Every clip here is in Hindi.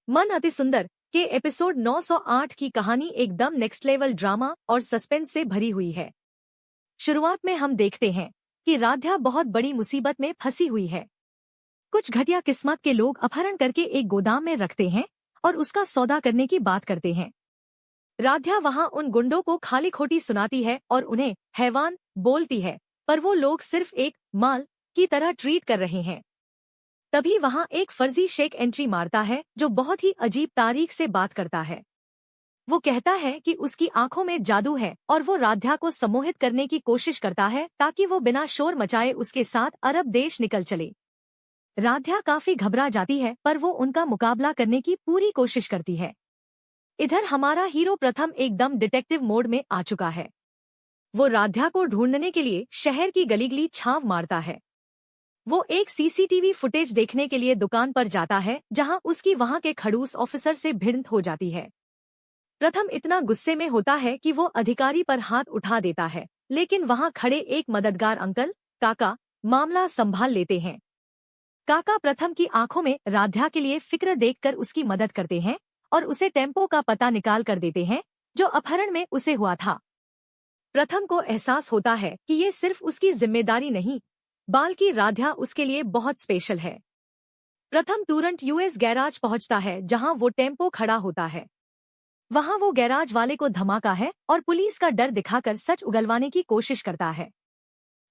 मन अति सुंदर के एपिसोड 908 की कहानी एकदम नेक्स्ट लेवल ड्रामा और सस्पेंस से भरी हुई है। शुरुआत में हम देखते हैं कि राध्या बहुत बड़ी मुसीबत में फंसी हुई है। कुछ घटिया किस्मत के लोग अपहरण करके एक गोदाम में रखते हैं और उसका सौदा करने की बात करते हैं। राध्या वहां उन गुंडों को खाली खोटी सुनाती है और उन्हें हैवान बोलती है, पर वो लोग सिर्फ एक माल की तरह ट्रीट कर रहे हैं। तभी वहां एक फर्जी शेख एंट्री मारता है जो बहुत ही अजीब तारीख से बात करता है। वो कहता है कि उसकी आंखों में जादू है और वो राध्या को सम्मोहित करने की कोशिश करता है ताकि वो बिना शोर मचाए उसके साथ अरब देश निकल चले। राध्या काफी घबरा जाती है पर वो उनका मुकाबला करने की पूरी कोशिश करती है। इधर हमारा हीरो प्रथम एकदम डिटेक्टिव मोड में आ चुका है। वो राध्या को ढूंढने के लिए शहर की गली-गली छाव मारता है। वो एक सीसीटीवी फुटेज देखने के लिए दुकान पर जाता है जहां उसकी वहां के खड़ूस ऑफिसर से भिड़ंत हो जाती है। प्रथम इतना गुस्से में होता है कि वो अधिकारी पर हाथ उठा देता है, लेकिन वहां खड़े एक मददगार अंकल काका मामला संभाल लेते हैं। काका प्रथम की आंखों में राध्या के लिए फिक्र देखकर उसकी मदद करते हैं और उसे टेम्पो का पता निकाल कर देते हैं जो अपहरण में उसे हुआ था। प्रथम को एहसास होता है कि ये सिर्फ उसकी जिम्मेदारी नहीं बल्कि राध्या उसके लिए बहुत स्पेशल है। प्रथम तुरंत यूएस गैराज पहुंचता है जहां वो टेम्पो खड़ा होता है। वहां वो गैराज वाले को धमाका है और पुलिस का डर दिखाकर सच उगलवाने की कोशिश करता है।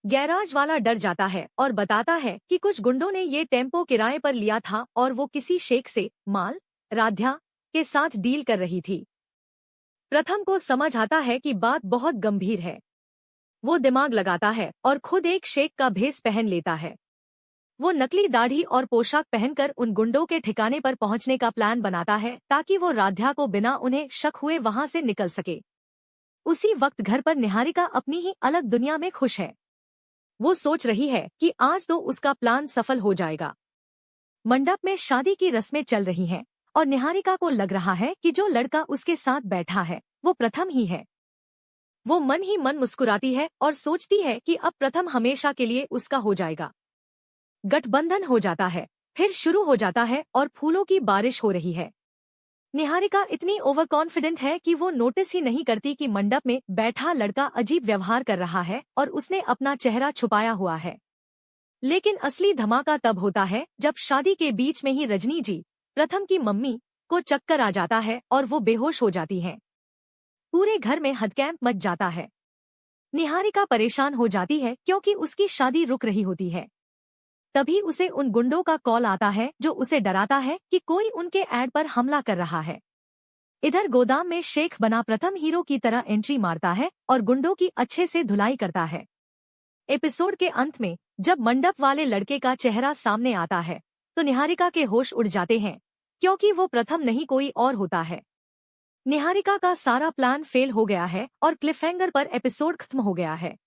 गैराज वाला डर जाता है और बताता है कि कुछ गुंडों ने ये टेम्पो किराए पर लिया था और वो किसी शेख से माल राध्या के साथ डील कर रही थी। प्रथम को समझ आता है कि बात बहुत गंभीर है। वो दिमाग लगाता है और खुद एक शेख का भेष पहन लेता है। वो नकली दाढ़ी और पोशाक पहनकर उन गुंडों के ठिकाने पर पहुंचने का प्लान बनाता है ताकि वो राध्या को बिना उन्हें शक हुए वहां से निकल सके। उसी वक्त घर पर निहारिका अपनी ही अलग दुनिया में खुश है। वो सोच रही है कि आज तो उसका प्लान सफल हो जाएगा। मंडप में शादी की रस्में चल रही हैं और निहारिका को लग रहा है कि जो लड़का उसके साथ बैठा है वो प्रथम ही है। वो मन ही मन मुस्कुराती है और सोचती है कि अब प्रथम हमेशा के लिए उसका हो जाएगा। गठबंधन हो जाता है, फिर शुरू हो जाता है और फूलों की बारिश हो रही है। निहारिका इतनी ओवर कॉन्फिडेंट है कि वो नोटिस ही नहीं करती कि मंडप में बैठा लड़का अजीब व्यवहार कर रहा है और उसने अपना चेहरा छुपाया हुआ है। लेकिन असली धमाका तब होता है जब शादी के बीच में ही रजनी जी प्रथम की मम्मी को चक्कर आ जाता है और वो बेहोश हो जाती हैं। पूरे घर में हड़कंप मच जाता है। निहारिका परेशान हो जाती है क्योंकि उसकी शादी रुक रही होती है। तभी उसे उन गुंडों का कॉल आता है जो उसे डराता है कि कोई उनके ऐड पर हमला कर रहा है। इधर गोदाम में शेख बना प्रथम हीरो की तरह एंट्री मारता है और गुंडों की अच्छे से धुलाई करता है। एपिसोड के अंत में जब मंडप वाले लड़के का चेहरा सामने आता है तो निहारिका के होश उड़ जाते हैं क्योंकि वो प्रथम नहीं कोई और होता है। निहारिका का सारा प्लान फेल हो गया है और क्लिफहैंगर पर एपिसोड खत्म हो गया है।